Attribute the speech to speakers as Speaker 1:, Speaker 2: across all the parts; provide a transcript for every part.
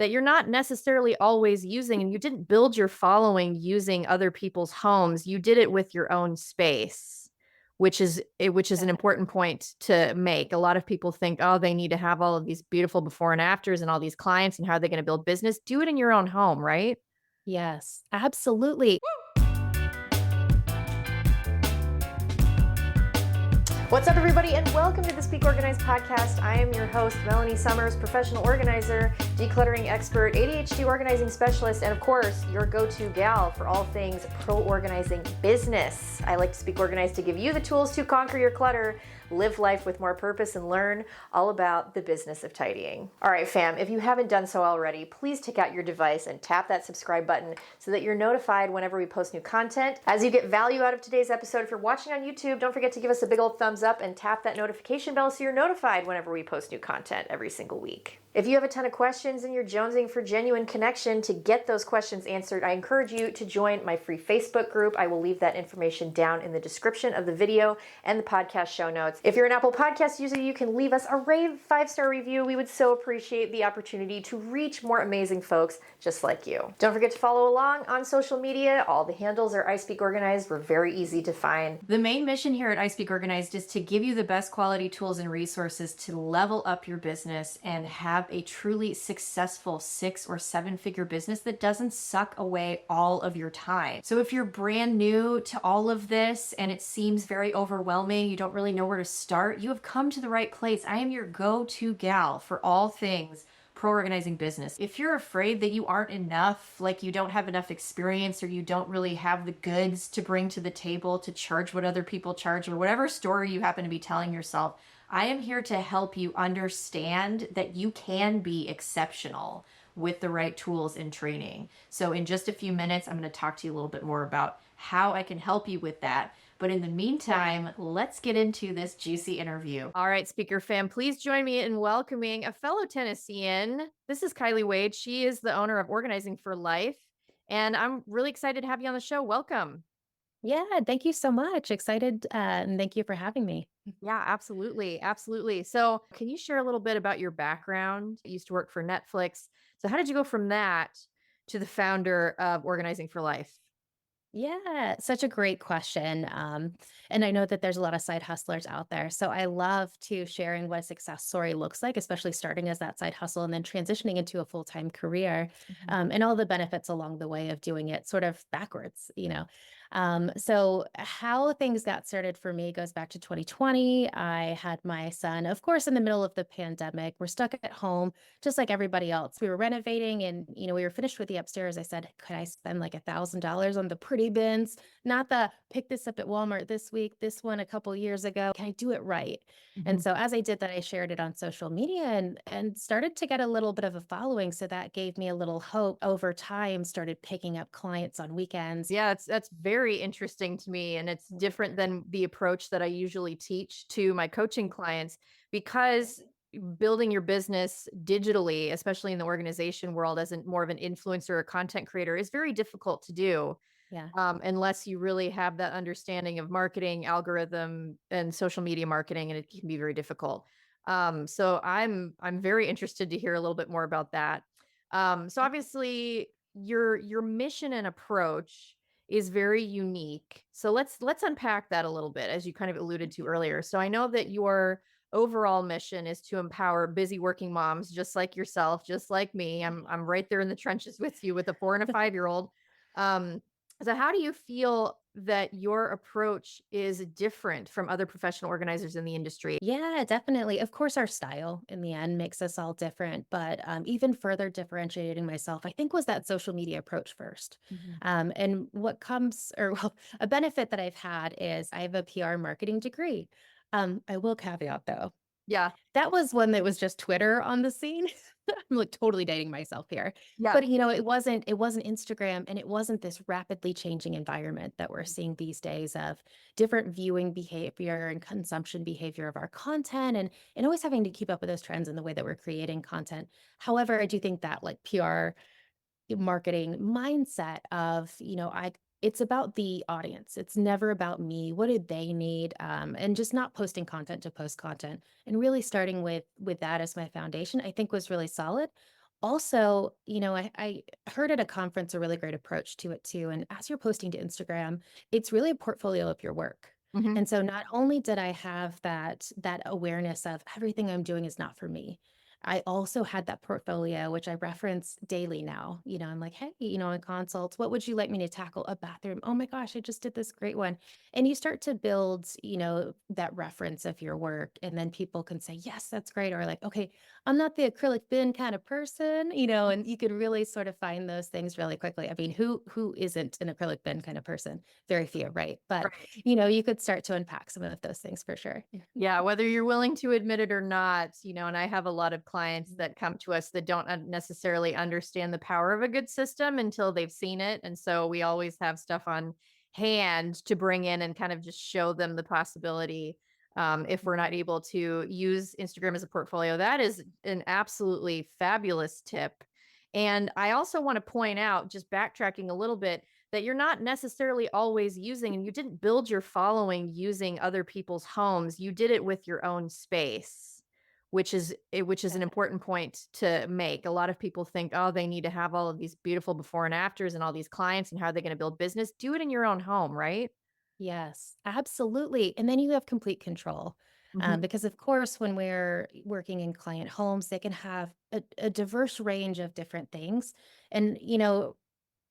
Speaker 1: that you're not necessarily always using, and you didn't build your following using other people's homes. You did it with your own space, which is an important point to make. A lot of people think, oh, they need to have all of these beautiful before and afters and all these clients, and how are they going to build business? Do it in your own home, right?
Speaker 2: Yes, absolutely.
Speaker 3: What's up, everybody, and welcome to the Speak Organized podcast. I am your host, Melanie Summers, professional organizer, decluttering expert, ADHD organizing specialist, and of course, your go-to gal for all things pro-organizing business. I like to speak organized to give you the tools to conquer your clutter, live life with more purpose, and learn all about the business of tidying. All right, fam, if you haven't done so already, please take out your device and tap that subscribe button so that you're notified whenever we post new content. As you get value out of today's episode, if you're watching on YouTube, don't forget to give us a big old thumbs up and tap that notification bell so you're notified whenever we post new content every single week. If you have a ton of questions and you're jonesing for genuine connection to get those questions answered, I encourage you to join my free Facebook group. I will leave that information down in the description of the video and the podcast show notes. If you're an Apple Podcast user, you can leave us a rave 5-star review. We would so appreciate the opportunity to reach more amazing folks just like you. Don't forget to follow along on social media. All the handles are I Speak Organized. We're very easy to find.
Speaker 1: The main mission here at I Speak Organized is to give you the best quality tools and resources to level up your business and have a truly successful 6 or 7-figure business that doesn't suck away all of your time. So if you're brand new to all of this and it seems very overwhelming, you don't really know where to start, you have come to the right place. I am your go-to gal for all things pro-organizing business. If you're afraid that you aren't enough, like you don't have enough experience or you don't really have the goods to bring to the table to charge what other people charge, or whatever story you happen to be telling yourself, I am here to help you understand that you can be exceptional with the right tools and training. So in just a few minutes, I'm going to talk to you a little bit more about how I can help you with that. But in the meantime, let's get into this juicy interview. All right, speaker fam, please join me in welcoming a fellow Tennessean. This is Kylie Wade. She is the owner of Organizing for Life, and I'm really excited to have you on the show. Welcome.
Speaker 2: Yeah, thank you so much. Excited, and thank you for having me.
Speaker 1: Yeah, absolutely. Absolutely. So, can you share a little bit about your background? You used to work for Netflix. So, how did you go from that to the founder of Organizing for Life?
Speaker 2: Yeah, such a great question. And I know that there's a lot of side hustlers out there. So I love to sharing what a success story looks like, especially starting as that side hustle and then transitioning into a full-time career,
Speaker 1: Mhm.
Speaker 2: and all the benefits along the way of doing it sort of backwards. So how things got started for me goes back to 2020. I had my son, of course, in the middle of the pandemic. We're stuck at home just like everybody else. We were renovating and, we were finished with the upstairs. I said, could I spend like $1,000 on the pretty bins? Not the pick this up at Walmart this week, this one a couple years ago. Can I do it right? And
Speaker 1: Mhm.
Speaker 2: so as I did that, I shared it on social media and started to get a little bit of a following. So that gave me a little hope over time, started picking up clients on weekends.
Speaker 1: Yeah, that's very interesting to me, and it's different than the approach that I usually teach to my coaching clients, because building your business digitally, especially in the organization world as more of an influencer or content creator, is very difficult to do,
Speaker 2: Yeah.
Speaker 1: unless you really have that understanding of marketing, algorithm, and social media marketing, and it can be very difficult. So I'm very interested to hear a little bit more about that. So obviously your mission and approach is very unique. So let's unpack that a little bit, as you kind of alluded to earlier. So I know that your overall mission is to empower busy working moms just like yourself, just like me. I'm right there in the trenches with you with a 4 and a 5-year-old. Um, so how do you feel that your approach is different from other professional organizers in the industry?
Speaker 2: Yeah, definitely. Of course, our style in the end makes us all different, but even further differentiating myself, I think, was that social media approach first.
Speaker 1: Mhm.
Speaker 2: And what comes, or well, a benefit that I've had is I have a PR marketing degree. I will caveat though,
Speaker 1: Yeah.
Speaker 2: that was one that was just Twitter on the scene. I'm, like, totally dating myself here.
Speaker 1: Yeah.
Speaker 2: But, it wasn't Instagram, and it wasn't this rapidly changing environment that we're seeing these days of different viewing behavior and consumption behavior of our content, and always having to keep up with those trends in the way that we're creating content. However, I do think that, like, PR marketing mindset of, it's about the audience. It's never about me. What do they need? And just not posting content to post content, and really starting with that as my foundation, I think, was really solid. Also, I heard at a conference a really great approach to it too. And as you're posting to Instagram, it's really a portfolio of your work.
Speaker 1: Hmm.
Speaker 2: And so not only did I have that awareness of everything I'm doing is not for me, I also had that portfolio, which I reference daily now. I'm like, hey, in consults, what would you like me to tackle? A bathroom. Oh my gosh, I just did this great one. And you start to build, that reference of your work. And then people can say, yes, that's great. Or like, okay, I'm not the acrylic bin kind of person, and you can really sort of find those things really quickly. I mean, who isn't an acrylic bin kind of person? Very few, right? But
Speaker 1: Right.
Speaker 2: you could start to unpack some of those things for sure.
Speaker 1: Yeah, whether you're willing to admit it or not, and I have a lot of clients that come to us that don't necessarily understand the power of a good system until they've seen it. And so we always have stuff on hand to bring in and kind of just show them the possibility. If we're not able to use Instagram as a portfolio, that is an absolutely fabulous tip. And I also want to point out, just backtracking a little bit, that you're not necessarily always using, and you didn't build your following using other people's homes. You did it with your own space, which is an important point to make. A lot of people think, oh, they need to have all of these beautiful before and afters and all these clients, and how are they going to build business? Do it in your own home, right?
Speaker 2: Yes, absolutely. And then you have complete control.
Speaker 1: Hmm.
Speaker 2: Because, of course, when we're working in client homes, they can have a diverse range of different things. And,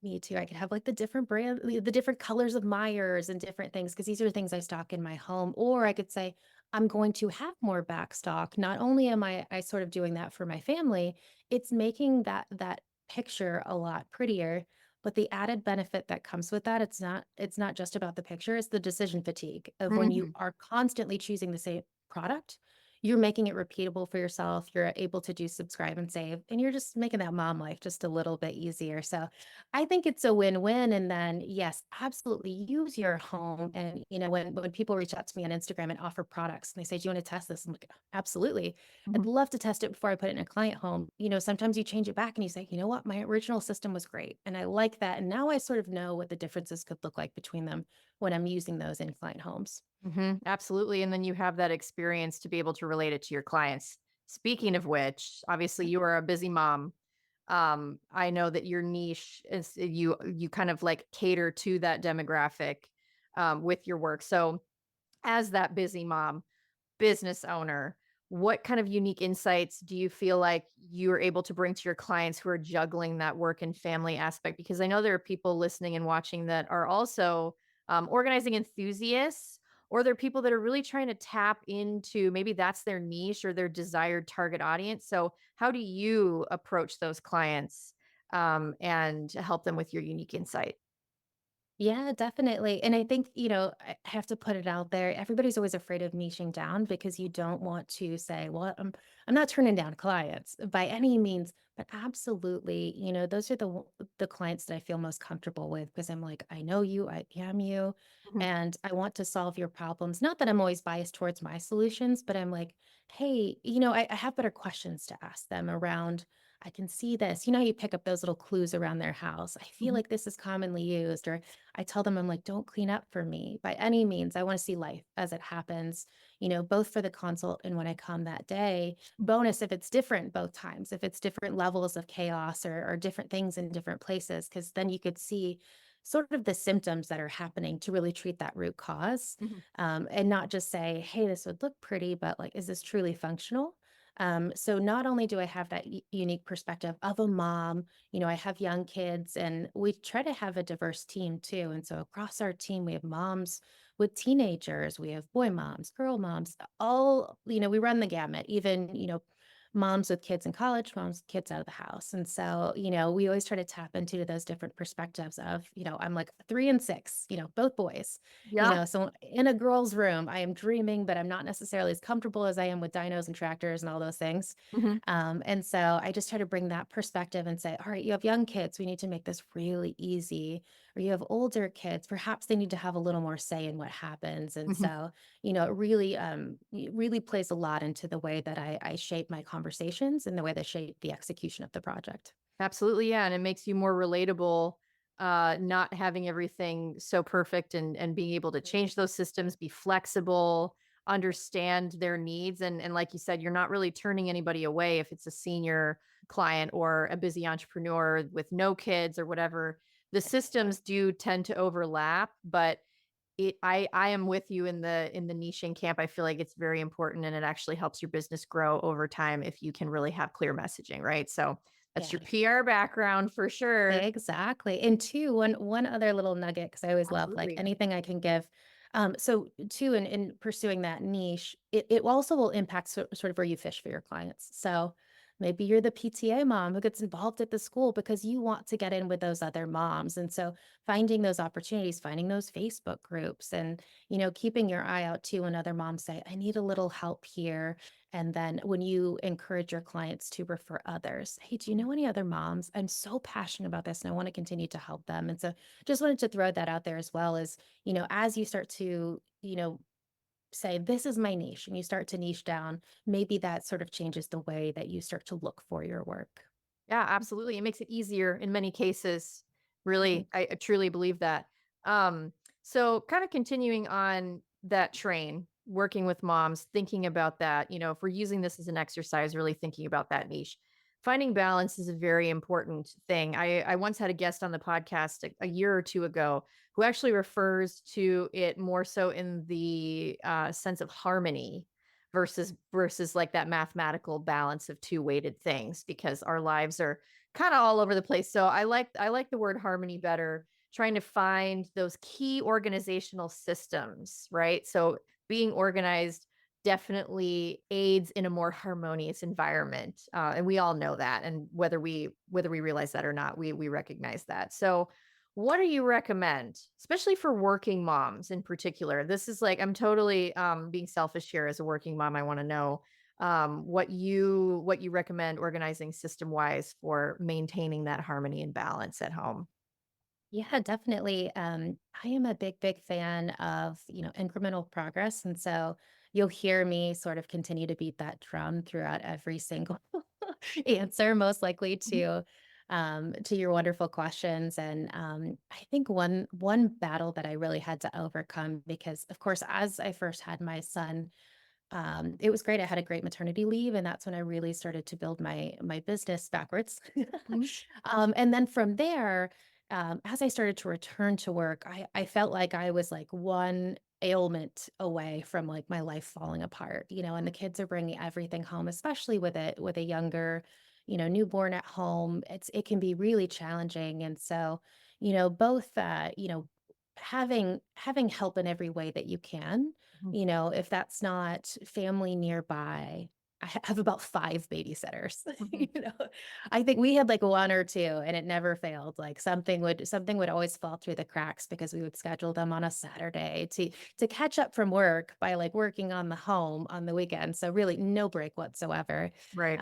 Speaker 2: me too. I could have like the different the different colors of Myers and different things because these are the things I stock in my home. Or I could say, I'm going to have more back stock. Not only am I sort of doing that for my family, it's making that picture a lot prettier. But the added benefit that comes with that, it's not just about the picture, it's the decision fatigue of when you
Speaker 1: Hmm.
Speaker 2: are constantly choosing the same product. You're making it repeatable for yourself. You're able to do subscribe and save, and you're just making that mom life just a little bit easier. So I think it's a win-win. And then, yes, absolutely use your home. And, when people reach out to me on Instagram and offer products and they say, do you want to test this? I'm like, absolutely.
Speaker 1: Hmm.
Speaker 2: I'd love to test it before I put it in a client home. Sometimes you change it back and you say, you know what? My original system was great. And I like that. And now I sort of know what the differences could look like between them when I'm using those in client homes.
Speaker 1: Hmm. Absolutely. And then you have that experience to be able to relate it to your clients. Speaking of which, obviously you are a busy mom. I know that your niche is you kind of like cater to that demographic with your work. So as that busy mom, business owner, what kind of unique insights do you feel like you're able to bring to your clients who are juggling that work and family aspect? Because I know there are people listening and watching that are also organizing enthusiasts, or there are people that are really trying to tap into, maybe that's their niche or their desired target audience. So, how do you approach those clients and help them with your unique insight?
Speaker 2: Yeah, definitely. And I think, I have to put it out there. Everybody's always afraid of niching down because you don't want to say, well, I'm not turning down clients by any means, but absolutely, those are the clients that I feel most comfortable with because I'm like, I know you, I am you,
Speaker 1: Mhm.
Speaker 2: and I want to solve your problems. Not that I'm always biased towards my solutions, but I'm like, hey, I have better questions to ask them around. I can see this. You know, you pick up those little clues around their house. I feel
Speaker 1: Mhm.
Speaker 2: like this is commonly used, or I tell them, I'm like, don't clean up for me by any means. I want to see life as it happens, both for the consult and when I come that day. Bonus if it's different both times, if it's different levels of chaos or different things in different places, because then you could see sort of the symptoms that are happening to really treat that root cause,
Speaker 1: Mhm.
Speaker 2: and not just say, hey, this would look pretty, but like, is this truly functional? So not only do I have that unique perspective of a mom, I have young kids and we try to have a diverse team too. And so across our team, we have moms with teenagers, we have boy moms, girl moms, all, we run the gamut, even, moms with kids in college, moms with kids out of the house. And so, we always try to tap into those different perspectives of, I'm like 3 and 6, both boys,
Speaker 1: Yeah.
Speaker 2: so in a girl's room, I am dreaming, but I'm not necessarily as comfortable as I am with dinos and tractors and all those things.
Speaker 1: Mhm.
Speaker 2: And so I just try to bring that perspective and say, all right, you have young kids, we need to make this really easy. Or you have older kids, perhaps they need to have a little more say in what happens. And
Speaker 1: Mhm.
Speaker 2: so, it really plays a lot into the way that I shape my conversations and the way that shape the execution of the project.
Speaker 1: Absolutely, yeah, and it makes you more relatable, not having everything so perfect and being able to change those systems, be flexible. understand their needs. And like you said, you're not really turning anybody away if it's a senior client or a busy entrepreneur with no kids or whatever. The systems do tend to overlap, but I am with you in the niching camp. I feel like it's very important, and it actually helps your business grow over time if you can really have clear messaging, right? So that's
Speaker 2: Yeah.
Speaker 1: your PR background for sure.
Speaker 2: Exactly. And two, one other little nugget, because I always love like
Speaker 1: Absolutely.
Speaker 2: anything I can give. So two, in pursuing that niche, it also will impact sort of where you fish for your clients. So maybe you're the PTA mom who gets involved at the school because you want to get in with those other moms. And so finding those opportunities, finding those Facebook groups, and keeping your eye out too when other moms say, I need a little help here. And then when you encourage your clients to refer others, hey, do you know any other moms? I'm so passionate about this and I want to continue to help them. And so just wanted to throw that out there as well as, as you start to, say, this is my niche, and you start to niche down, maybe that sort of changes the way that you start to look for your work.
Speaker 1: Yeah, absolutely. It makes it easier in many cases.
Speaker 2: Mhm.
Speaker 1: Really, I truly believe that. Um, so kind of continuing on that train, working with moms, thinking about that, if we're using this as an exercise, really thinking about that niche. Finding balance is a very important thing. I once had a guest on the podcast a year or two ago who actually refers to it more so in the sense of harmony versus like that mathematical balance of two weighted things, because our lives are kind of all over the place. So I like the word harmony better, trying to find those key organizational systems, right? So being organized definitely aids in a more harmonious environment, and we all know that, and whether we realize that or not, we recognize that. So what do you recommend, especially for working moms in particular? This is like, I'm totally being selfish here as a working mom. I want to know what you recommend organizing system wise for maintaining that harmony and balance at home.
Speaker 2: Yeah, definitely. I am a big fan of, incremental progress. And so you'll hear me sort of continue to beat that drum throughout every single answer, most likely
Speaker 1: Mhm.
Speaker 2: to your wonderful questions. And I think one battle that I really had to overcome, because of course, as I first had my son, it was great. I had a great maternity leave, and that's when I really started to build my business backwards.
Speaker 1: Mhm.
Speaker 2: And then from there, as I started to return to work, I felt like I was like one ailment away from like my life falling apart, and the kids are bringing everything home, especially with a younger, newborn at home. It can be really challenging, and so both having help in every way that you can,
Speaker 1: Mhm.
Speaker 2: if that's not family nearby. I have about 5 babysitters,
Speaker 1: Mhm.
Speaker 2: I think we had, like, 1 or 2, and it never failed, like, something would always fall through the cracks because we would schedule them on a Saturday to catch up from work by, like, working on the home on the weekend, so really no break whatsoever.
Speaker 1: Right.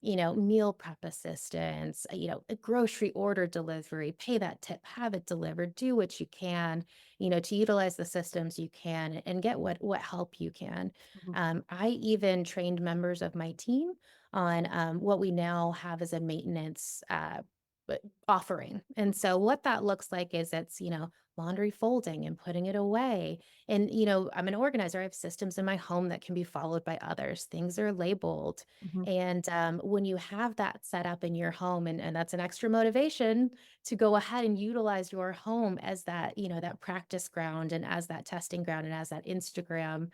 Speaker 2: Meal prep assistance, a grocery order delivery, pay that tip, have it delivered, do what you can, to utilize the systems you can and get what help you can.
Speaker 1: Mhm.
Speaker 2: I even trained members of my team on what we now have as a maintenance offering. And so what that looks like is it's, laundry folding and putting it away. And, I'm an organizer. I have systems in my home that can be followed by others. Things are labeled.
Speaker 1: Mhm.
Speaker 2: And when you have that set up in your home, and that's an extra motivation to go ahead and utilize your home as that, that practice ground and as that testing ground and as that Instagram,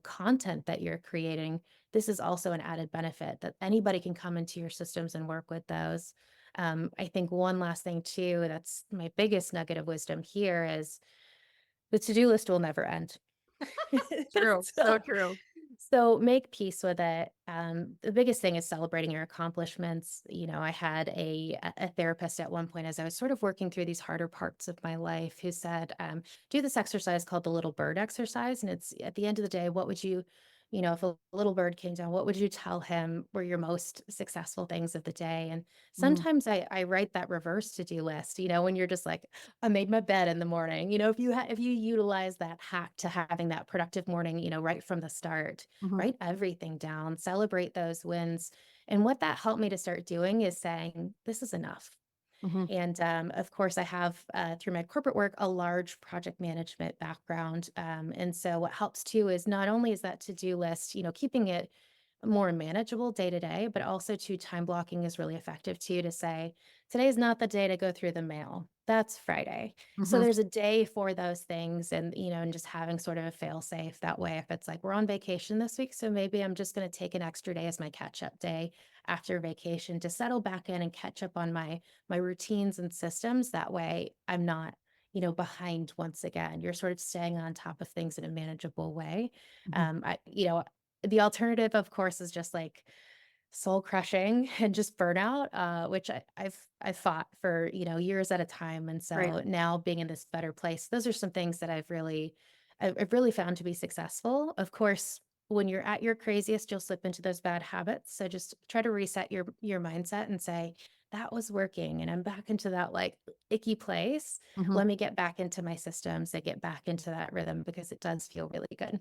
Speaker 2: content that you're creating. This is also an added benefit that anybody can come into your systems and work with those. I think one last thing too, that's my biggest nugget of wisdom here is the to-do list will never end.
Speaker 1: True.
Speaker 2: So
Speaker 1: So true.
Speaker 2: so make peace with it. The biggest thing is celebrating your accomplishments. I had a therapist at one point as I was sort of working through these harder parts of my life who said, do this exercise called the little bird exercise. And it's at the end of the day, what would you, if a little bird came down, what would you tell him were your most successful things of the day? And
Speaker 1: Mhm.
Speaker 2: sometimes I write that reverse to-do list, when you're just like, I made my bed in the morning. If you utilize that hack to having that productive morning, right from the start,
Speaker 1: Mhm.
Speaker 2: write everything down, celebrate those wins. And what that helped me to start doing is saying, this is enough.
Speaker 1: Hmm.
Speaker 2: And of course, I have through my corporate work a large project management background. And so what helps too is not only is that to-do list, keeping it more manageable day to day, but also to time blocking is really effective too to say, today's not the day to go through the mail. That's Friday. So
Speaker 1: Hmm.
Speaker 2: there's a day for those things and just having sort of a fail safe that way. If it's like we're on vacation this week, so maybe I'm just going to take an extra day as my catch up day after vacation to settle back in and catch up on my routines and systems. That way I'm not behind once again. You're sort of staying on top of things in a manageable way.
Speaker 1: Hmm.
Speaker 2: The alternative, of course, is just like soul crushing and just burnout, which I've fought for years at a time, and
Speaker 1: Right.
Speaker 2: so now being in this better place, those are some things that I've really found to be successful. Of course, when you're at your craziest, you'll slip into those bad habits. So just try to reset your mindset and say that was working, and I'm back into that like icky place.
Speaker 1: Hmm.
Speaker 2: Let me get back into my systems and get back into that rhythm because it does feel really good.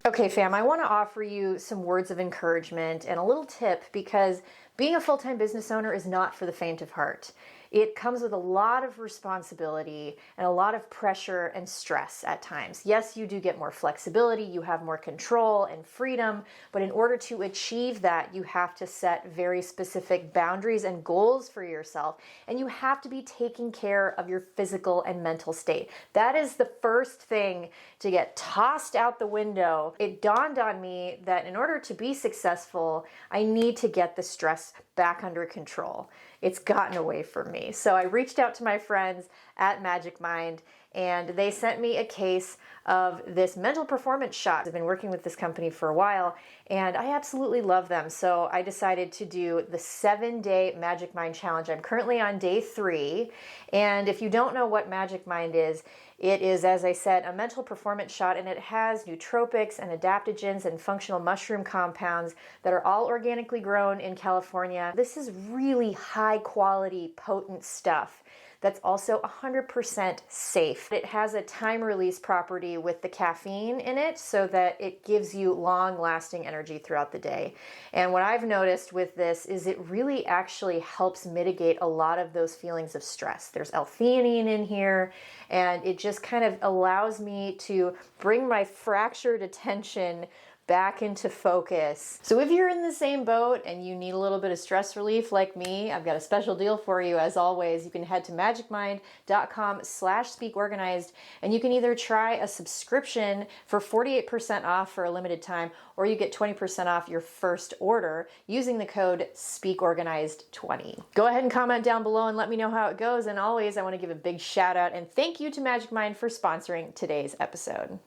Speaker 3: Okay, fam, I want to offer you some words of encouragement and a little tip because being a full time business owner is not for the faint of heart. It comes with a lot of responsibility and a lot of pressure and stress at times. Yes, you do get more flexibility, you have more control and freedom, but in order to achieve that, you have to set very specific boundaries and goals for yourself, and you have to be taking care of your physical and mental state. That is the first thing to get tossed out the window. It dawned on me that in order to be successful, I need to get the stress back under control. It's gotten away from me. So I reached out to my friends at Magic Mind, and they sent me a case of this mental performance shot. I've been working with this company for a while, and I absolutely love them. So I decided to do the 7-day Magic Mind challenge. I'm currently on day 3, and if you don't know what Magic Mind is, it is, as I said, a mental performance shot, and it has nootropics and adaptogens and functional mushroom compounds that are all organically grown in California. This is really high quality, potent stuff that's also 100% safe. It has a time release property with the caffeine in it so that it gives you long lasting energy throughout the day. And what I've noticed with this is it really actually helps mitigate a lot of those feelings of stress. There's L-theanine in here, and it just kind of allows me to bring my fractured attention back into focus. So if you're in the same boat and you need a little bit of stress relief like me, I've got a special deal for you. As always, you can head to magicmind.com/speakorganized, and you can either try a subscription for 48% off for a limited time, or you get 20% off your first order using the code SpeakOrganized20. Go ahead and comment down below and let me know how it goes. And always, I want to give a big shout out and thank you to Magic Mind for sponsoring today's episode.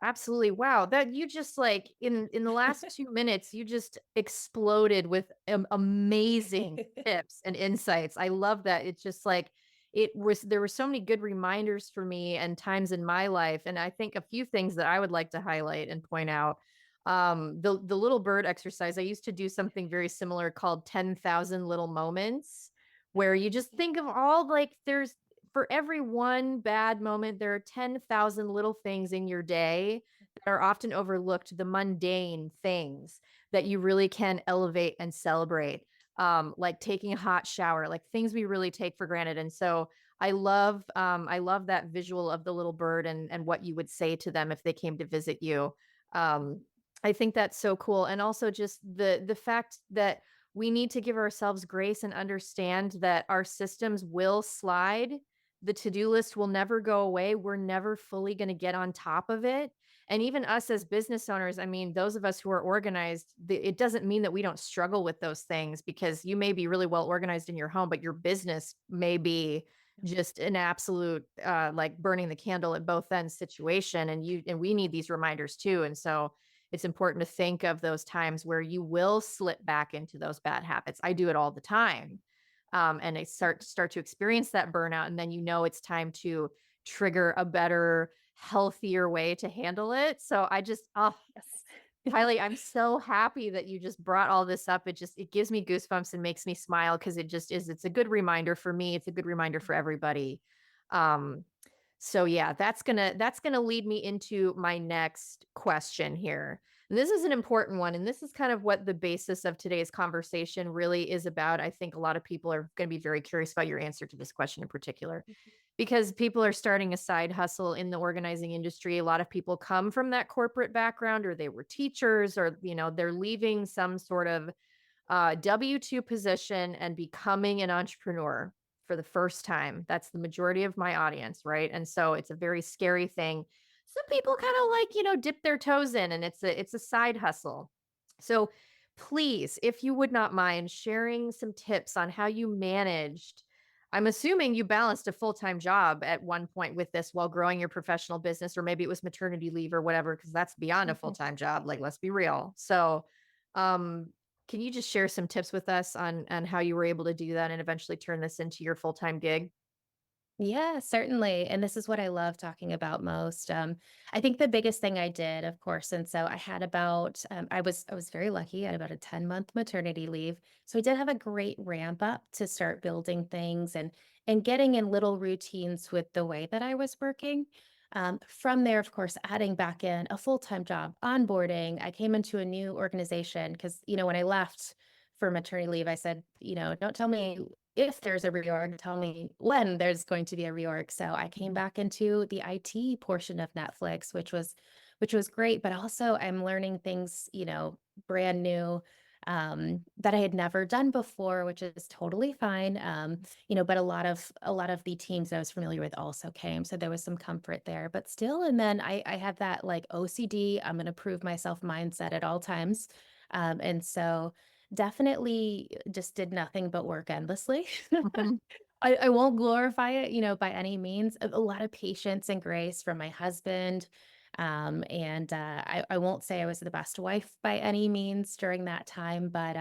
Speaker 1: Absolutely. Wow. That you just like in the last 2 minutes, you just exploded with amazing tips and insights. I love that. It's just like there were so many good reminders for me and times in my life. And I think a few things that I would like to highlight and point out. The little bird exercise, I used to do something very similar called 10,000 little moments, where you just think of all like there's for every one bad moment, there are 10,000 little things in your day that are often overlooked, the mundane things that you really can elevate and celebrate. Like taking a hot shower, like things we really take for granted. And so I love that visual of the little bird and what you would say to them if they came to visit you. Um, I think that's so cool. And also just the fact that we need to give ourselves grace and understand that our systems will slide. The to-do list will never go away. We're never fully going to get on top of it. And even us as business owners, I mean, those of us who are organized, it doesn't mean that we don't struggle with those things, because you may be really well organized in your home, but your business may be just an absolute like burning the candle at both ends situation. And we need these reminders too. And so it's important to think of those times where you will slip back into those bad habits. I do it all the time. And I start to experience that burnout, and then it's time to trigger a better, healthier way to handle it. So I just,
Speaker 2: Yes.
Speaker 1: Kylie, I'm so happy that you just brought all this up. It gives me goosebumps and makes me smile, because it's a good reminder for me. It's a good reminder for everybody. Um, so yeah, that's gonna lead me into my next question here.
Speaker 3: And this is an important one. And this is kind of what the basis of today's conversation really is about. I think a lot of people are going to be very curious about your answer to this question in particular, because people are starting a side hustle in the organizing industry. A lot of people come from that corporate background, or they were teachers, or, they're leaving some sort of W-2 position and becoming an entrepreneur for the first time. That's the majority of my audience, right? And so it's a very scary thing. Some people kind of like, dip their toes in, and it's a side hustle. So please, if you would not mind sharing some tips on how you managed. I'm assuming you balanced a full-time job at one point with this while growing your professional business, or maybe it was maternity leave or whatever, because that's beyond a full-time job. Like, let's be real. So, um, can you just share some tips with us on how you were able to do that and eventually turn this into your full-time gig?
Speaker 2: Yeah, certainly. And this is what I love talking about most. I think the biggest thing I did, of course, and so I had about, I was very lucky. I had about a 10-month maternity leave. So I did have a great ramp up to start building things and getting in little routines with the way that I was working. From there, of course, adding back in a full-time job, onboarding. I came into a new organization because, when I left for maternity leave, I said, don't tell me if there's a reorg, tell me when there's going to be a reorg. So I came back into the IT portion of Netflix, which was great, but also I'm learning things, brand new that I had never done before, which is totally fine. But a lot of the teams I was familiar with also came. So there was some comfort there, but still, and then I have that like OCD, I'm gonna prove myself mindset at all times. And so definitely just did nothing but work endlessly.
Speaker 3: Mhm,
Speaker 2: I won't glorify it, by any means. A lot of patience and grace from my husband. And I won't say I was the best wife by any means during that time, but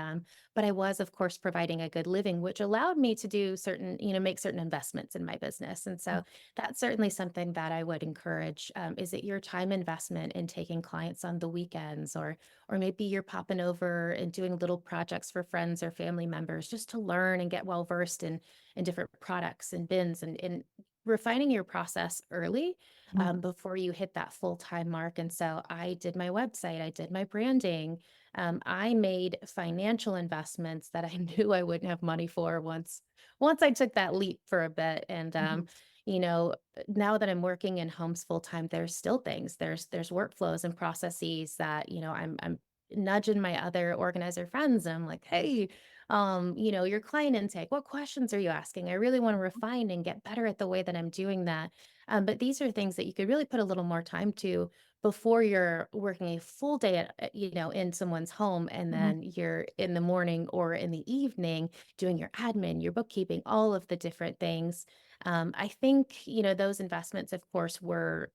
Speaker 2: I was, of course, providing a good living, which allowed me to do certain, make certain investments in my business. And so that's certainly something that I would encourage. Is it your time investment in taking clients on the weekends, or maybe you're popping over and doing little projects for friends or family members just to learn and get well versed in different products and bins and refining your process early
Speaker 3: mhm,
Speaker 2: before you hit that full-time mark. And so I did my website, I did my branding. I made financial investments that I knew I wouldn't have money for once I took that leap for a bit. And
Speaker 3: mhm,
Speaker 2: you know, now that I'm working in homes full time, there's still things. There's workflows and processes that, I'm nudging my other organizer friends. And I'm like, hey, your client intake, what questions are you asking? I really want to refine and get better at the way that I'm doing that. But these are things that you could really put a little more time to before you're working a full day in someone's home, and
Speaker 3: mhm,
Speaker 2: then you're in the morning or in the evening doing your admin, your bookkeeping, all of the different things. I think, those investments, of course, were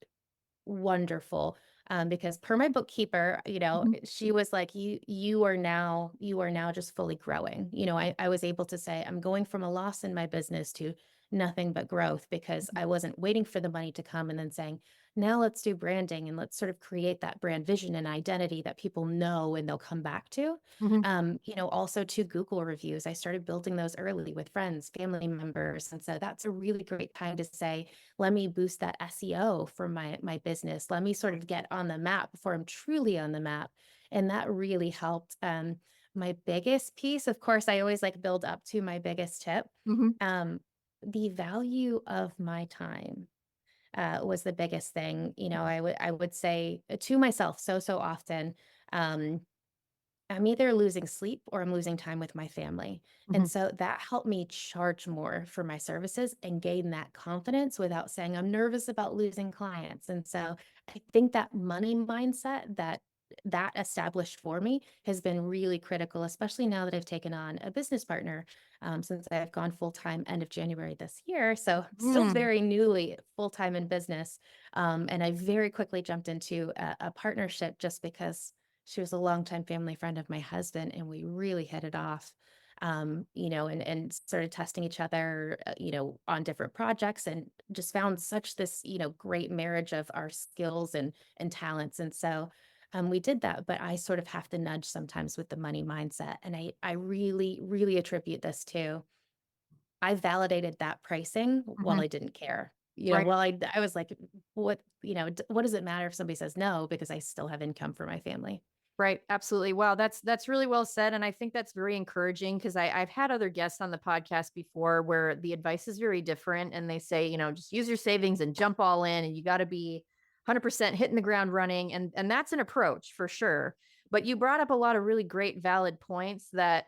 Speaker 2: wonderful, because per my bookkeeper,
Speaker 3: mhm,
Speaker 2: she was like, you are now just fully growing. I was able to say, I'm going from a loss in my business to nothing but growth, because I wasn't waiting for the money to come and then saying, now let's do branding and let's sort of create that brand vision and identity that people know and they'll come back to.
Speaker 3: mhm,
Speaker 2: Also to Google reviews. I started building those early with friends, family members. And so that's a really great time to say, let me boost that SEO for my business. Let me sort of get on the map before I'm truly on the map. And that really helped. My biggest piece, of course, I always like build up to my biggest tip.
Speaker 3: mhm,
Speaker 2: Um, the value of my time was the biggest thing. I would say to myself so often. Um, I'm either losing sleep or I'm losing time with my family. And
Speaker 3: mhm,
Speaker 2: so that helped me charge more for my services and gain that confidence without saying I'm nervous about losing clients. And so I think that money mindset that established for me has been really critical, especially now that I've taken on a business partner, since I've gone full time end of January this year. So I'm still
Speaker 3: mm,
Speaker 2: very newly full time in business. And I very quickly jumped into a partnership just because she was a longtime family friend of my husband, and we really hit it off. And started testing each other, on different projects, and just found such this, great marriage of our skills and talents. And so we did that, but I sort of have to nudge sometimes with the money mindset. And I really, really attribute this to I validated that pricing while
Speaker 3: mhm.
Speaker 2: I didn't care.
Speaker 3: Right.
Speaker 2: While I was like, what does it matter if somebody says no, because I still have income for my family.
Speaker 1: Right. Absolutely. Wow. That's really well said. And I think that's very encouraging because I've had other guests on the podcast before where the advice is very different. And they say, just use your savings and jump all in and you got to be 100% hitting the ground running. And that's an approach for sure. But you brought up a lot of really great valid points that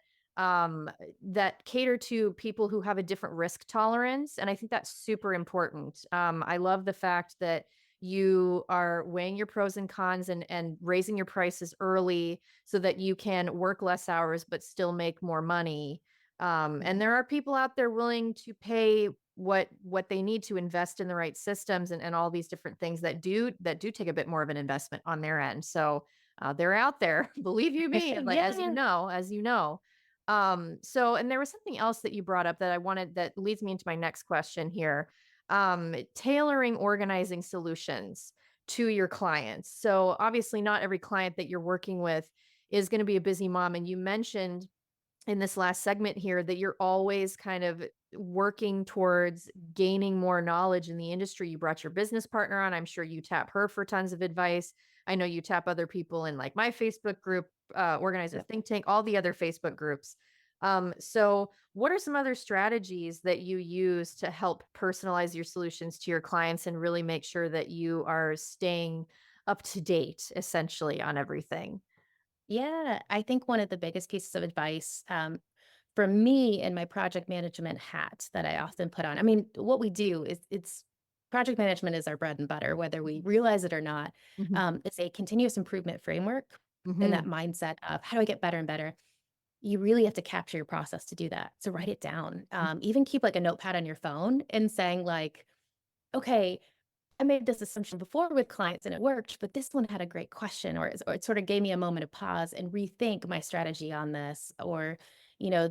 Speaker 1: cater to people who have a different risk tolerance. And I think that's super important. I love the fact that you are weighing your pros and cons and raising your prices early so that you can work less hours but still make more money. And there are people out there willing to pay what they need to invest in the right systems and all these different things that do take a bit more of an investment on their end. So they're out there, believe you me, like
Speaker 2: Yeah.
Speaker 1: as you know. So and there was something else that you brought up that leads me into my next question here, tailoring organizing solutions to your clients. So obviously not every client that you're working with is going to be a busy mom. And you mentioned in this last segment here that you're always kind of working towards gaining more knowledge in the industry. You brought your business partner on. I'm sure you tap her for tons of advice. I know you tap other people in like my Facebook group, Organizer Think Tank, all the other Facebook groups. So what are some other strategies that you use to help personalize your solutions to your clients and really make sure that you are staying up to date essentially on everything?
Speaker 2: Yeah, I think one of the biggest pieces of advice for me in my project management hat that I often put on. I mean, what we do is it's project management is our bread and butter, whether we realize it or not.
Speaker 1: Mhm.
Speaker 2: It's a continuous improvement framework and that
Speaker 1: Mhm.
Speaker 2: mindset of how do I get better and better? You really have to capture your process to do that. So write it down. Even keep like a notepad on your phone and saying like, okay, I made this assumption before with clients and it worked, but this one had a great question, or it sort of gave me a moment of pause and rethink my strategy on this, or,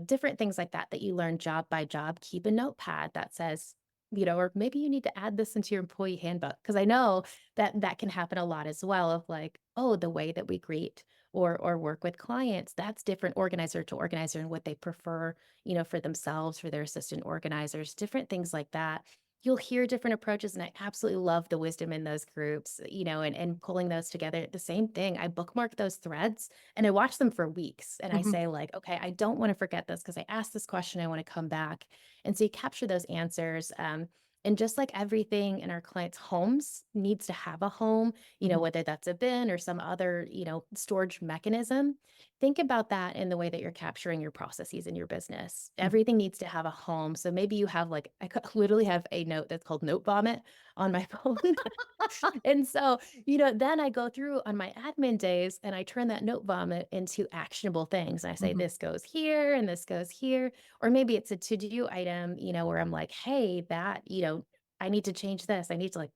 Speaker 2: different things like that that you learn job by job. Keep a notepad that says, or maybe you need to add this into your employee handbook. Cause I know that that can happen a lot as well of like, oh, the way that we greet or work with clients, that's different organizer to organizer and what they prefer, for themselves, for their assistant organizers, different things like that. You'll hear different approaches, and I absolutely love the wisdom in those groups, and pulling those together. The same thing, I bookmark those threads and I watch them for weeks. And I
Speaker 1: Mhm.
Speaker 2: say, like, okay, I don't want to forget this because I asked this question. I want to come back. And so you capture those answers. And just like everything in our clients' homes needs to have a home,
Speaker 1: Mhm.
Speaker 2: whether that's a bin or some other, storage mechanism, think about that in the way that you're capturing your processes in your business.
Speaker 1: Mhm.
Speaker 2: Everything needs to have a home. So maybe you have like, literally have a note that's called note vomit on my phone. And so, then I go through on my admin days and I turn that note vomit into actionable things. And I say,
Speaker 1: Mhm.
Speaker 2: this goes here and this goes here. Or maybe it's a to do item, where I'm like, hey, I need to change this. I need to like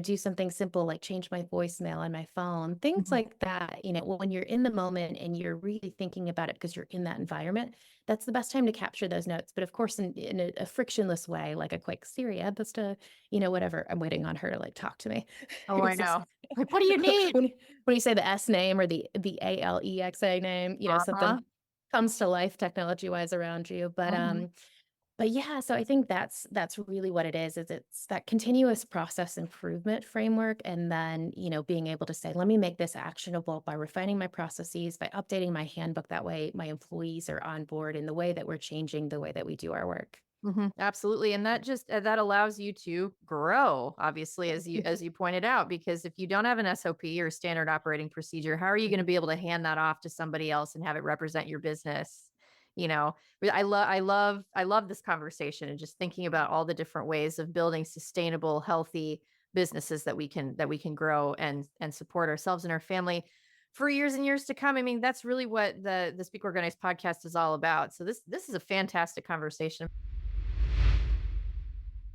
Speaker 2: do something simple like change my voicemail on my phone, things
Speaker 1: Mhm.
Speaker 2: like that. When you're in the moment and you're really thinking about it because you're in that environment, that's the best time to capture those notes. But of course, in a frictionless way, like a quick Siri, add this to, whatever. I'm waiting on her to like talk to me.
Speaker 1: Oh, I
Speaker 2: It's just
Speaker 1: know. Like, what do you need?
Speaker 2: when you say the S name or the ALEXA name,
Speaker 1: Uh-huh.
Speaker 2: something comes to life technology wise around you.
Speaker 1: Mhm.
Speaker 2: But yeah, so I think that's really what it is it's that continuous process improvement framework and then, being able to say, let me make this actionable by refining my processes, by updating my handbook. That way my employees are on board in the way that we're changing the way that we do our work.
Speaker 1: Mhm. Absolutely. And that just that allows you to grow, obviously, as you pointed out, because if you don't have an SOP or standard operating procedure, how are you going to be able to hand that off to somebody else and have it represent your business? But I love this conversation and just thinking about all the different ways of building sustainable, healthy businesses that we can grow and support ourselves and our family for years and years to come. I mean, that's really what the Speak Organized podcast is all about. So this is a fantastic conversation.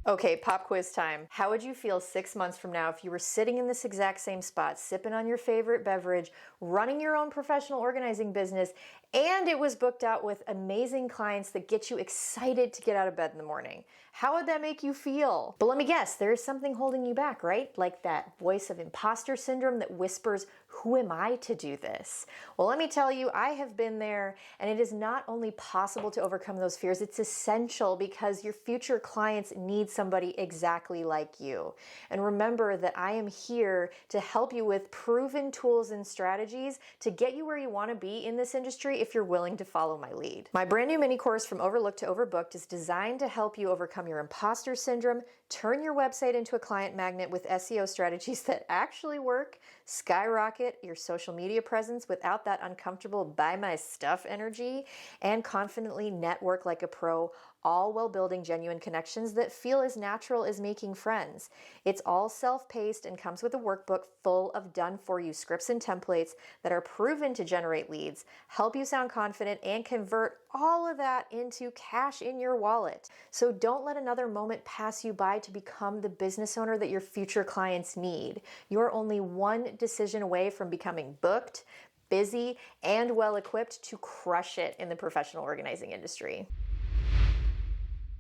Speaker 3: Okay, pop quiz time. How would you feel 6 months from now if you were sitting in this exact same spot, sipping on your favorite beverage, running your own professional organizing business, and it was booked out with amazing clients that get you excited to get out of bed in the morning? How would that make you feel? But let me guess, there is something holding you back, right? Like that voice of imposter syndrome that whispers, Who am I to do this? Well, let me tell you, I have been there, and it is not only possible to overcome those fears, it's essential because your future clients need somebody exactly like you. And remember that I am here to help you with proven tools and strategies to get you where you want to be in this industry if you're willing to follow my lead. My brand new mini course, From Overlooked to Overbooked, is designed to help you overcome your imposter syndrome, turn your website into a client magnet with SEO strategies that actually work, skyrocket your social media presence without that uncomfortable buy my stuff energy, and confidently network like a pro, all while building genuine connections that feel as natural as making friends. It's all self-paced and comes with a workbook full of done-for-you scripts and templates that are proven to generate leads, help you sound confident, and convert all of that into cash in your wallet. So don't let another moment pass you by to become the business owner that your future clients need. You're only one decision away from becoming booked, busy, and well-equipped to crush it in the professional organizing industry.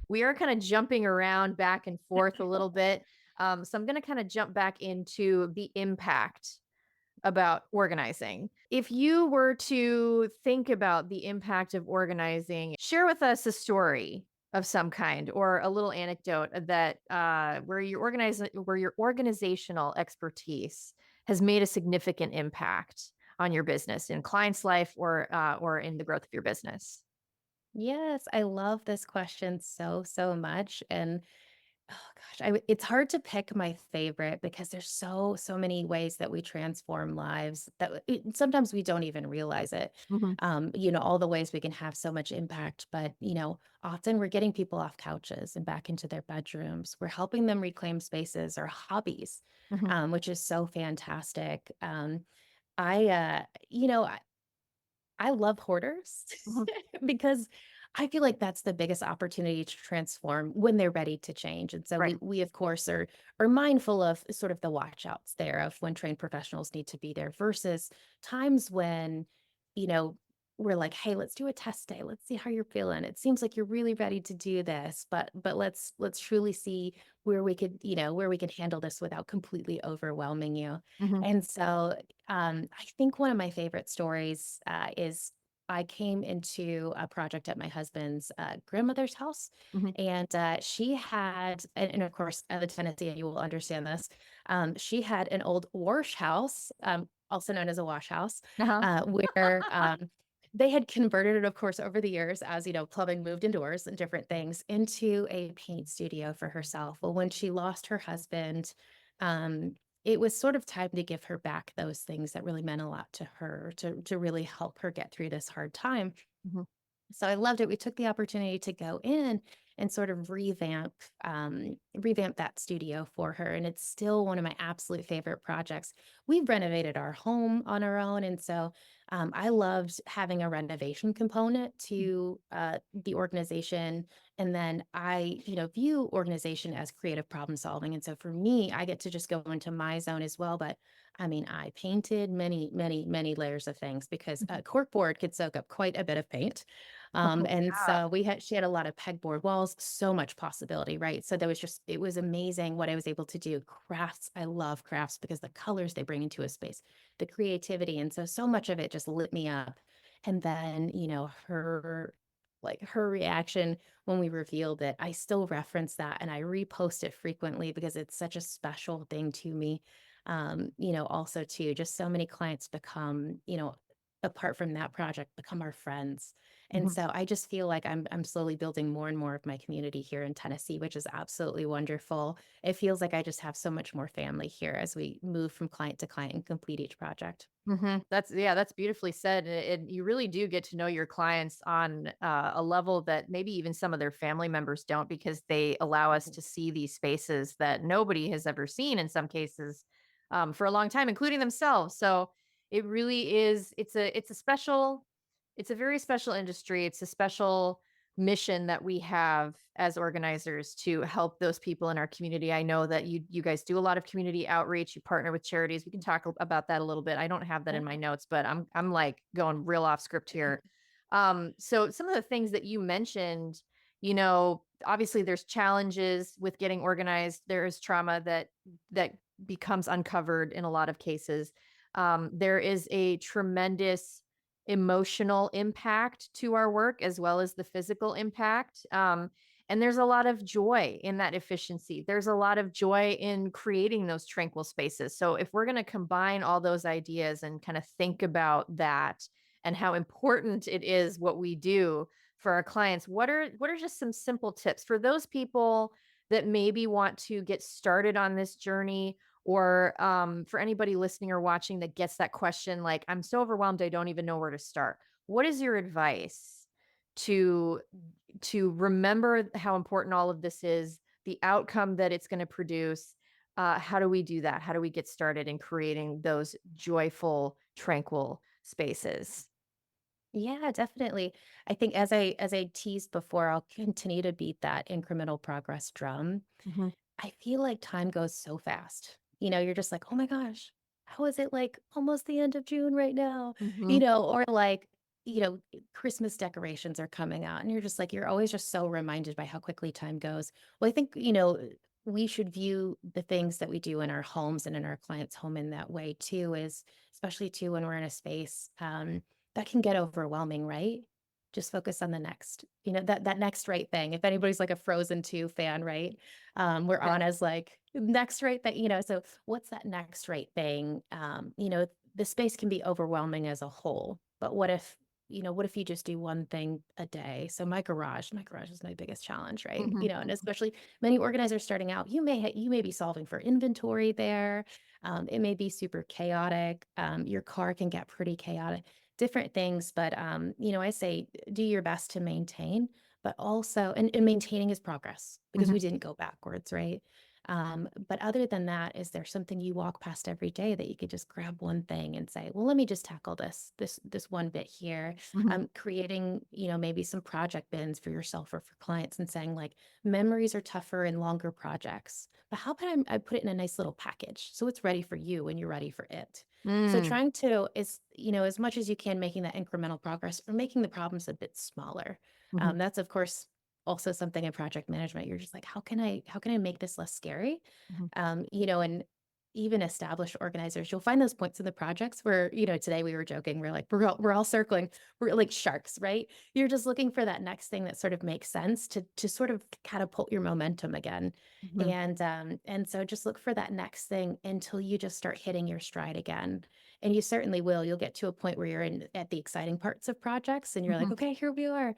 Speaker 1: We are kind of jumping around back and forth a little bit. So I'm going to kind of jump back into the impact about organizing. If you were to think about the impact of organizing, share with us a story of some kind or a little anecdote that where your organizational expertise has made a significant impact on your business, in client's life, or in the growth of your business.
Speaker 2: Yes, I love this question so, so much. And oh gosh, it's hard to pick my favorite because there's so, so many ways that we transform lives that sometimes we don't even realize it.
Speaker 1: Mm-hmm.
Speaker 2: All the ways we can have so much impact, but often we're getting people off couches and back into their bedrooms. We're helping them reclaim spaces or hobbies,
Speaker 1: Mm-hmm.
Speaker 2: which is so fantastic. I, uh, you know, I love hoarders
Speaker 1: Mm-hmm.
Speaker 2: because I feel like that's the biggest opportunity to transform when they're ready to change. And so
Speaker 1: Right.
Speaker 2: we of course are mindful of sort of the watch outs there of when trained professionals need to be there versus times when, you know, we're like, hey, let's do a test day. Let's see how you're feeling. It seems like you're really ready to do this, but let's truly see where we could, where we can handle this without completely overwhelming you.
Speaker 1: Mm-hmm.
Speaker 2: And so I think one of my favorite stories is I came into a project at my husband's grandmother's house,
Speaker 1: Mm-hmm.
Speaker 2: and she had, and of course, the tendency, and you will understand this, she had an old wash house, also known as a wash house,
Speaker 1: Uh-huh.
Speaker 2: where they had converted it, of course, over the years as, plumbing moved indoors and different things into a paint studio for herself. Well, when she lost her husband, um, it was sort of time to give her back those things that really meant a lot to her to really help her get through this hard time.
Speaker 1: Mm-hmm.
Speaker 2: So I loved it. We took the opportunity to go in and sort of revamp that studio for her. And it's still one of my absolute favorite projects. We've renovated our home on our own. And so I loved having a renovation component to the organization. And then I, view organization as creative problem solving. And so for me, I get to just go into my zone as well. But I mean, I painted many, many, many layers of things because corkboard could soak up quite a bit of paint. And
Speaker 1: Yeah.
Speaker 2: so she had a lot of pegboard walls, so much possibility, right? So it was amazing what I was able to do. Crafts, I love crafts because the colors they bring into a space, the creativity. And so much of it just lit me up. And then, her reaction when we revealed it, I still reference that and I repost it frequently because it's such a special thing to me. Also too, just so many clients become, apart from that project, become our friends. And
Speaker 1: Mhm.
Speaker 2: so I just feel like I'm slowly building more and more of my community here in Tennessee, which is absolutely wonderful. It feels like I just have so much more family here as we move from client to client and complete each project.
Speaker 1: That's beautifully said. And you really do get to know your clients on a level that maybe even some of their family members don't, because they allow us to see these spaces that nobody has ever seen in some cases for a long time, including themselves. So it really is. It's a very special industry. It's a special mission that we have as organizers to help those people in our community. I know that you guys do a lot of community outreach. You partner with charities. We can talk about that a little bit. I don't have that in my notes, but I'm like going real off script here. So some of the things that you mentioned, obviously there's challenges with getting organized. There is trauma that becomes uncovered in a lot of cases. There is a tremendous emotional impact to our work as well as the physical impact. And there's a lot of joy in that efficiency. There's a lot of joy in creating those tranquil spaces. So if we're going to combine all those ideas and kind of think about that and how important it is what we do for our clients, what are just some simple tips for those people that maybe want to get started on this journey, or for anybody listening or watching that gets that question, like, I'm so overwhelmed, I don't even know where to start. What is your advice to remember how important all of this is, the outcome that it's going to produce? How do we do that? How do we get started in creating those joyful, tranquil spaces?
Speaker 2: Yeah, definitely. I think as I teased before, I'll continue to beat that incremental progress drum.
Speaker 1: Hmm.
Speaker 2: I feel like time goes so fast. You're just like, "Oh my gosh, how is it like almost the end of June right now?"
Speaker 1: Hmm.
Speaker 2: Or like, Christmas decorations are coming out and you're just like you're always just so reminded by how quickly time goes. Well, I think, we should view the things that we do in our homes and in our clients' home in that way too, is especially too when we're in a space that can get overwhelming, right? Just focus on the next, that next right thing. If anybody's like a Frozen 2 fan, right? We're
Speaker 1: Yeah.
Speaker 2: on as like next right thing, so what's that next right thing? The space can be overwhelming as a whole, but what if you just do one thing a day? So my garage is my biggest challenge, right?
Speaker 1: Hmm.
Speaker 2: And especially many organizers starting out, you may be solving for inventory there. It may be super chaotic. Your car can get pretty chaotic, different things, but I say do your best to maintain, but also and maintaining is progress because
Speaker 1: Hmm.
Speaker 2: we didn't go backwards, right? But other than that, is there something you walk past every day that you could just grab one thing and say, well, let me just tackle this one bit here?
Speaker 1: Hmm.
Speaker 2: Creating, maybe some project bins for yourself or for clients and saying like memories are tougher in longer projects, but how about I put it in a nice little package so it's ready for you when you're ready for it. So
Speaker 1: Mm.
Speaker 2: trying to is, as much as you can, making that incremental progress or making the problems a bit smaller.
Speaker 1: Hmm.
Speaker 2: That's of course also something in project management. You're just like, how can I make this less scary?
Speaker 1: Hmm.
Speaker 2: And even established organizers, you'll find those points in the projects where, today we were joking, we're all circling, we're like sharks, right? You're just looking for that next thing that sort of makes sense to sort of catapult your momentum again.
Speaker 1: Hmm.
Speaker 2: And so just look for that next thing until you just start hitting your stride again. And you certainly will. You'll get to a point where you're in at the exciting parts of projects and you're like,
Speaker 1: Hmm.
Speaker 2: okay, here we are.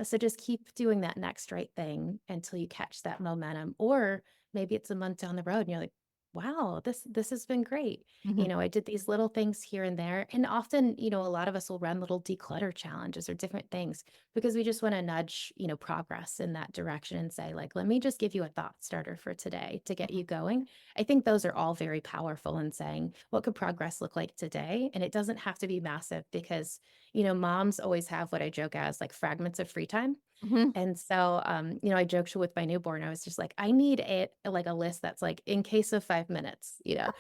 Speaker 2: So just keep doing that next right thing until you catch that momentum. Or maybe it's a month down the road and you're like, wow, this has been great.
Speaker 1: Hmm.
Speaker 2: I did these little things here and there. And often, a lot of us will run little declutter challenges or different things because we just want to nudge, progress in that direction and say, like, let me just give you a thought starter for today to get you going. I think those are all very powerful in saying, what could progress look like today? And it doesn't have to be massive because, moms always have what I joke as like fragments of free time.
Speaker 1: Hmm.
Speaker 2: And so, I joked with my newborn. I was just like, I need it like a list that's like in case of 5 minutes, where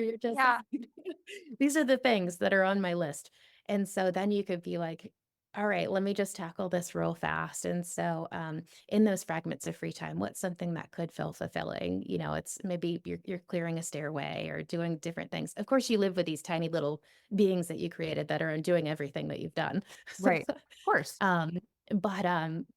Speaker 2: you're just
Speaker 1: Yeah.
Speaker 2: these are the things that are on my list. And so then you could be like, all right, let me just tackle this real fast. And so, in those fragments of free time, what's something that could feel fulfilling? It's maybe you're clearing a stairway or doing different things. Of course, you live with these tiny little beings that you created that are doing everything that you've done. So,
Speaker 1: Right. Of course.
Speaker 2: um, but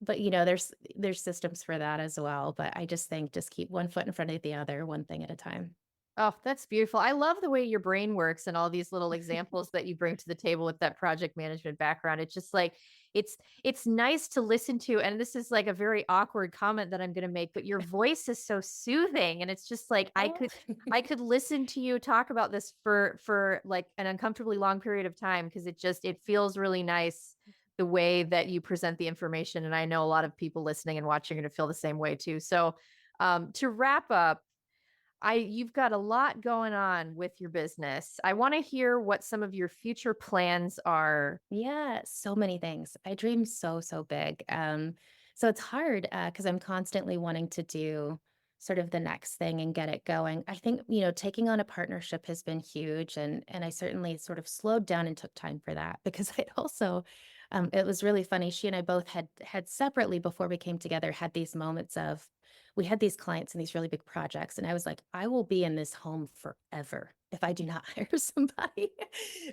Speaker 2: there's systems for that as well. But I just think just keep one foot in front of the other, one thing at a time.
Speaker 1: Oh, that's beautiful. I love the way your brain works and all these little examples that you bring to the table with that project management background. It's just like it's nice to listen to, and this is like a very awkward comment that I'm going to make, but your voice is so soothing, and it's just like I
Speaker 2: Oh.
Speaker 1: could I could listen to you talk about this for like an uncomfortably long period of time, because it feels really nice the way that you present the information, and I know a lot of people listening and watching are going to feel the same way too. So, to wrap up, you've got a lot going on with your business. I want to hear what some of your future plans are.
Speaker 2: Yeah, so many things. I dream so, so big. So it's hard because I'm constantly wanting to do sort of the next thing and get it going. I think, taking on a partnership has been huge and I certainly sort of slowed down and took time for that because I also it was really funny. She and I both had separately before we came together had these moments of we had these clients and these really big projects and I was like, I will be in this home forever. if I do not hire somebody.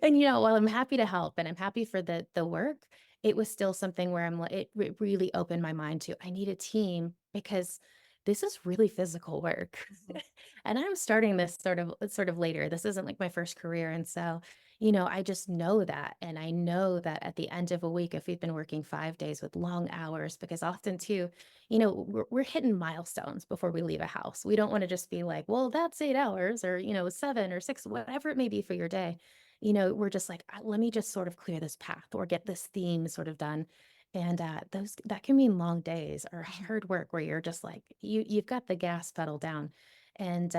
Speaker 2: And, you know, while I'm happy to help and I'm happy for the work, it was still something where I'm like, it really opened my mind to, I need a team because this is really physical work.
Speaker 1: Mhm.
Speaker 2: And I'm starting this sort of later. This isn't like my first career. And so, you know, I just know that. And I know that at the end of a week, if we've been working 5 days with long hours, because often too, you know, we're hitting milestones before we leave a house. We don't want to just be like, well, that's 8 hours or, you know, 7 or 6, whatever it may be for your day. You know, we're just like, let me just sort of clear this path or get this theme sort of done. And those that can mean long days or
Speaker 1: Mhm.
Speaker 2: hard work where you're just like you've got the gas pedal down. And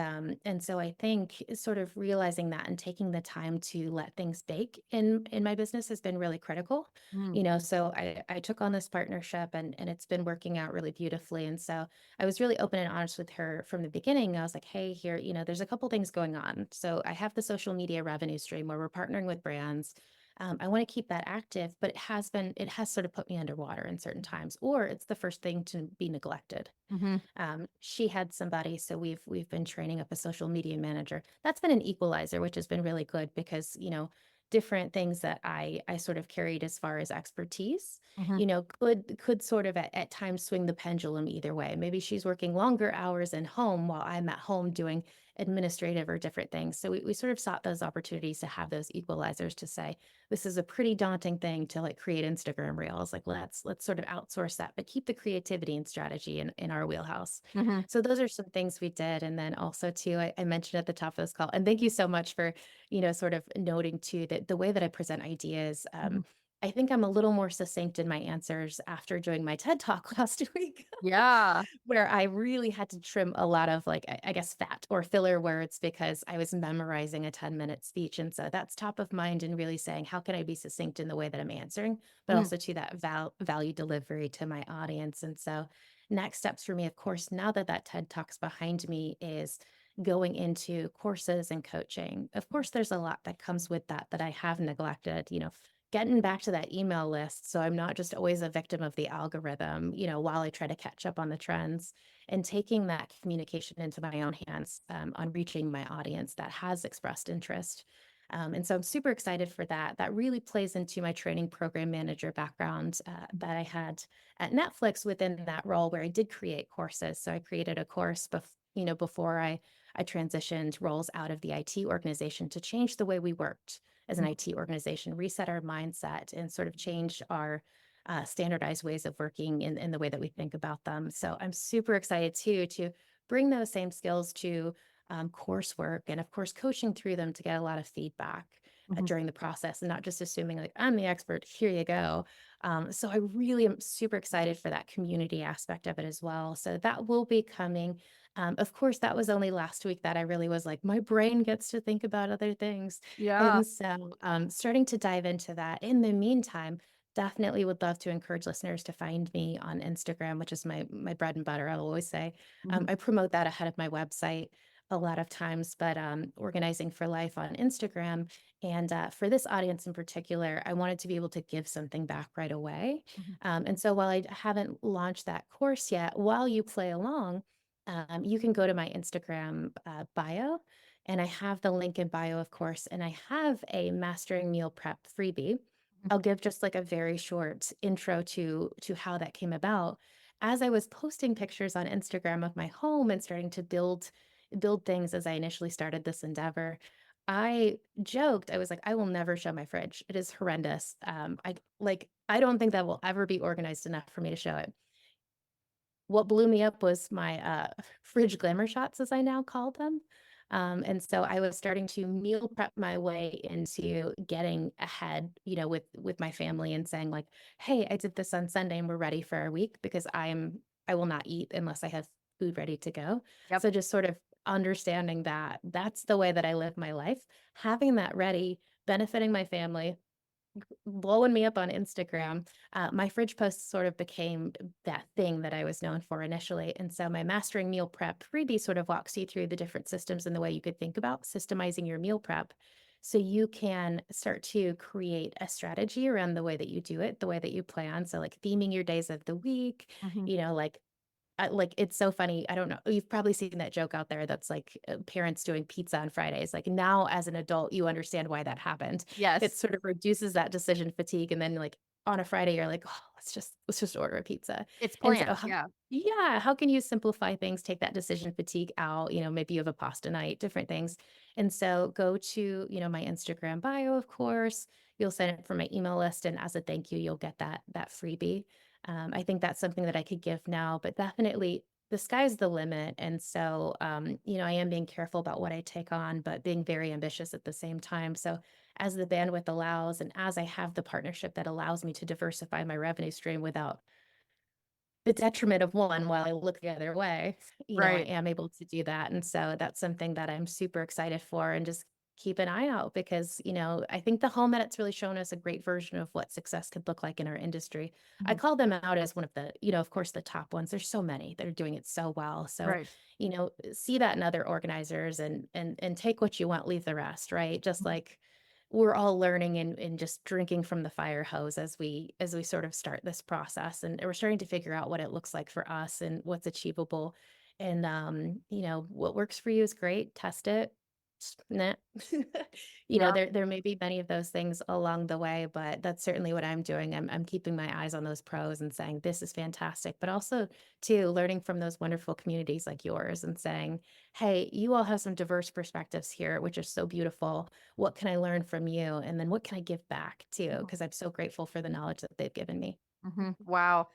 Speaker 2: so I think sort of realizing that and taking the time to let things bake in my business has been really critical.
Speaker 1: Mm.
Speaker 2: You know, so I took on this partnership and it's been working out really beautifully. And so I was really open and honest with her from the beginning. I was like, hey, here, you know, there's a couple things going on. So I have the social media revenue stream where we're partnering with brands. I want to keep that active, but it has sort of put me underwater in certain times, or it's the first thing to be neglected.
Speaker 1: Mhm.
Speaker 2: She had somebody, so we've been training up a social media manager. That's been an equalizer, which has been really good because, you know, different things that I sort of carried as far as expertise,
Speaker 1: Mhm.
Speaker 2: you know, could sort of at times swing the pendulum either way. Maybe she's working longer hours in home while I'm at home doing administrative or different things. So we sort of sought those opportunities to have those equalizers to say, this is a pretty daunting thing to like create Instagram reels. Like let's sort of outsource that, but keep the creativity and strategy in our wheelhouse.
Speaker 1: Mhm.
Speaker 2: So those are some things we did. And then also too, I mentioned at the top of this call, and thank you so much for, you know, sort of noting too that the way that I present ideas,
Speaker 1: Mhm.
Speaker 2: I think I'm a little more succinct in my answers after doing my TED talk last week.
Speaker 1: Yeah.
Speaker 2: Where I really had to trim a lot of like, I guess, fat or filler words because I was memorizing a 10-minute speech. And so that's top of mind and really saying, how can I be succinct in the way that I'm answering, but
Speaker 1: Mm.
Speaker 2: also to that value delivery to my audience. And so next steps for me, of course, now that that TED Talk's behind me is going into courses and coaching. Of course, there's a lot that comes with that that I have neglected, you know, getting back to that email list. So I'm not just always a victim of the algorithm, you know, while I try to catch up on the trends and taking that communication into my own hands on reaching my audience that has expressed interest. And so I'm super excited for that. That really plays into my training program manager background that I had at Netflix within that role where I did create courses. So I created a course you know, before I transitioned roles out of the IT organization to change the way we worked as an
Speaker 1: Mhm.
Speaker 2: IT organization, reset our mindset, and sort of change our standardized ways of working in the way that we think about them. So I'm super excited too to bring those same skills to coursework and, of course, coaching through them to get a lot of feedback
Speaker 1: Mhm.
Speaker 2: during the process and not just assuming like I'm the expert, here you go. So I really am super excited for that community aspect of it as well. So that will be coming. Of course, that was only last week that I really was like, my brain gets to think about other things.
Speaker 1: Yeah.
Speaker 2: And so starting to dive into that. In the meantime, definitely would love to encourage listeners to find me on Instagram, which is my bread and butter, I'll always say.
Speaker 1: Mhm.
Speaker 2: I promote that ahead of my website a lot of times, but Organizing for Life on Instagram. And for this audience in particular, I wanted to be able to give something back right away.
Speaker 1: Mhm.
Speaker 2: And so while I haven't launched that course yet, while you play along, you can go to my Instagram bio, and I have the link in bio, of course, and I have a mastering meal prep freebie. I'll give just like a very short intro to how that came about. As I was posting pictures on Instagram of my home and starting to build things as I initially started this endeavor, I joked, I was like, I will never show my fridge. It is horrendous. I don't think that will ever be organized enough for me to show it. What blew me up was my, fridge glamour shots, as I now call them. And so I was starting to meal prep my way into getting ahead, you know, with my family and saying like, "Hey, I did this on Sunday and we're ready for our week," because I will not eat unless I have food ready to go.
Speaker 1: Yep.
Speaker 2: So just sort of understanding that that's the way that I live my life, having that ready, benefiting my family, blowing me up on Instagram, my fridge posts sort of became that thing that I was known for initially. And so my Mastering Meal Prep freebie sort of walks you through the different systems and the way you could think about systemizing your meal prep. So you can start to create a strategy around the way that you do it, the way that you plan. So like theming your days of the week,
Speaker 1: Mhm.
Speaker 2: you know, like like, it's so funny. I don't know. You've probably seen that joke out there that's like parents doing pizza on Fridays. Like now, as an adult, you understand why that happened. It
Speaker 1: Yes,
Speaker 2: sort of reduces that decision fatigue, and then like on a Friday, you're like, oh, let's just order a pizza.
Speaker 1: it's
Speaker 2: And so,
Speaker 1: planned. Yeah.
Speaker 2: yeah, how can you simplify things? Take that decision fatigue out. Maybe you have a pasta night, different things. And so, go to my Instagram bio, of course. You'll sign up for my email list, and as a thank you, you'll get that freebie. I think that's something that I could give now, but definitely the sky's the limit. And so, I am being careful about what I take on, but being very ambitious at the same time. So, as the bandwidth allows, and as I have the partnership that allows me to diversify my revenue stream without the detriment of one while I look the other way, I
Speaker 1: Right.
Speaker 2: am able to do that. And so that's something that I'm super excited for, and just keep an eye out because, I think the home edit's really shown us a great version of what success could look like in our industry. I
Speaker 1: Mhm.
Speaker 2: call them out as one of the, of course, the top ones. There's so many that are doing it so well. So,
Speaker 1: Right.
Speaker 2: see that in other organizers, and take what you want, leave the rest, right? Just
Speaker 1: Mhm.
Speaker 2: like we're all learning and just drinking from the fire hose as we sort of start this process, and we're starting to figure out what it looks like for us and what's achievable. And what works for you is great. Test it. Nah.
Speaker 1: Yeah.
Speaker 2: There may be many of those things along the way, but that's certainly what I'm doing. I'm keeping my eyes on those pros and saying this is fantastic, but also too learning from those wonderful communities like yours and saying, hey, you all have some diverse perspectives here, which is so beautiful. What can I learn from you? And then what can I give back too?
Speaker 1: Mhm.
Speaker 2: Because I'm so grateful for the knowledge that they've given me.
Speaker 1: Wow.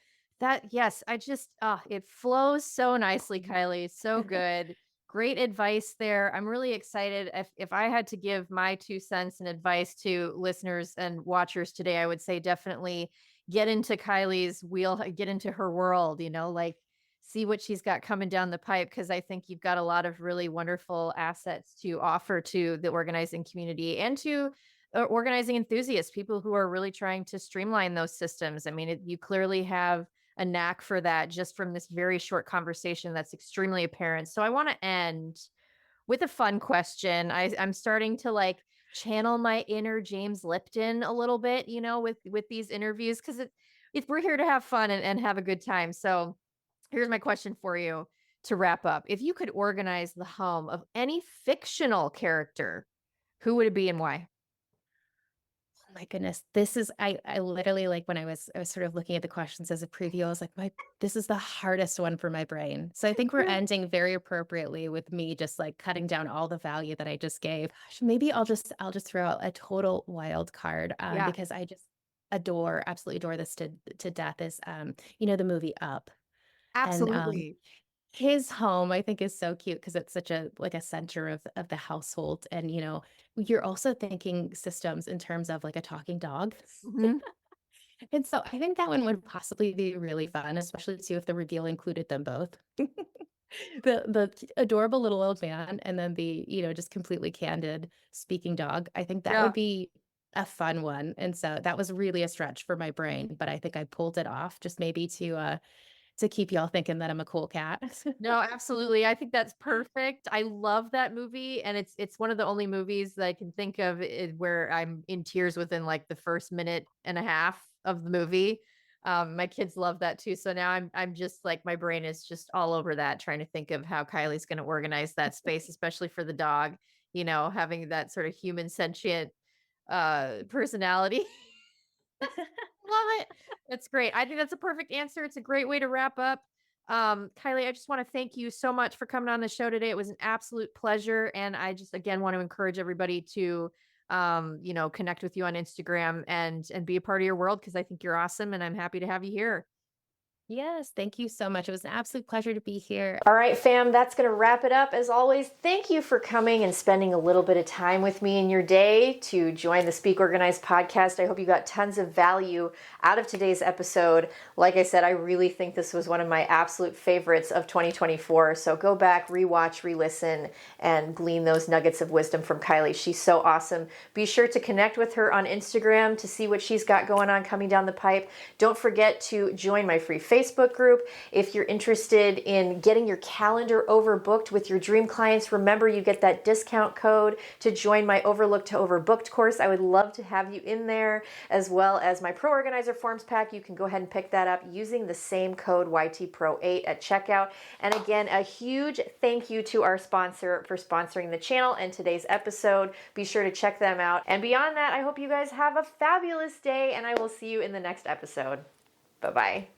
Speaker 1: Yes, it flows so nicely, Kylie. So good. Great advice there. I'm really excited. If I had to give my 2 cents and advice to listeners and watchers today, I would say definitely get into Kylie's wheel, get into her world, like see what she's got coming down the pipe. Cause I think you've got a lot of really wonderful assets to offer to the organizing community and to organizing enthusiasts, people who are really trying to streamline those systems. I mean, you clearly have a knack for that just from this very short conversation that's extremely apparent. So I want to end with a fun question. I'm starting to like channel my inner James Lipton a little bit, with these interviews because we're here to have fun and have a good time. So here's my question for you to wrap up. If you could organize the home of any fictional character, who would it be and why?
Speaker 2: Oh my goodness. I literally, like, when I was sort of looking at the questions as a preview, I was like, this is the hardest one for my brain. So I think we're ending very appropriately with me just like cutting down all the value that I just gave. Gosh, maybe I'll just throw out a total wild card,
Speaker 1: Yeah,
Speaker 2: because I just absolutely adore this to death is, the movie Up. And
Speaker 1: absolutely.
Speaker 2: his home, I think, is so cute because it's such a like a center of the household. And you're also thinking systems in terms of like a talking dog.
Speaker 1: Mhm.
Speaker 2: And so I think that one would possibly be really fun, especially too if the reveal included them both. The adorable little old man and then the, just completely candid speaking dog. I think that would
Speaker 1: Yeah.
Speaker 2: be a fun one. And so that was really a stretch for my brain, but I think I pulled it off just maybe to keep y'all thinking that I'm a cool cat.
Speaker 1: No, absolutely. I think that's perfect. I love that movie, and it's one of the only movies that I can think of where I'm in tears within like the first minute and a half of the movie. My kids love that too. So now I'm just like my brain is just all over that, trying to think of how Kylie's going to organize that space, especially for the dog. Having that sort of human sentient personality. Love it. That's great. I think that's a perfect answer. It's a great way to wrap up. Kylie, I just want to thank you so much for coming on the show today. It was an absolute pleasure. And I just again want to encourage everybody to connect with you on Instagram and be a part of your world because I think you're awesome and I'm happy to have you here.
Speaker 2: Yes, thank you so much. It was an absolute pleasure to be here.
Speaker 3: All right, fam, that's going to wrap it up. As always, thank you for coming and spending a little bit of time with me in your day to join the Speak Organized podcast. I hope you got tons of value out of today's episode. Like I said, I really think this was one of my absolute favorites of 2024. So go back, rewatch, re-listen, and glean those nuggets of wisdom from Kylie. She's so awesome. Be sure to connect with her on Instagram to see what she's got going on coming down the pipe. Don't forget to join my free Facebook Facebook group. If you're interested in getting your calendar overbooked with your dream clients, remember you get that discount code to join my Overlooked to Overbooked course. I would love to have you in there, as well as my Pro Organizer Forms pack. You can go ahead and pick that up using the same code YTPRO8 at checkout. And again, a huge thank you to our sponsor for sponsoring the channel and today's episode. Be sure to check them out. And beyond that, I hope you guys have a fabulous day, and I will see you in the next episode. Bye-bye.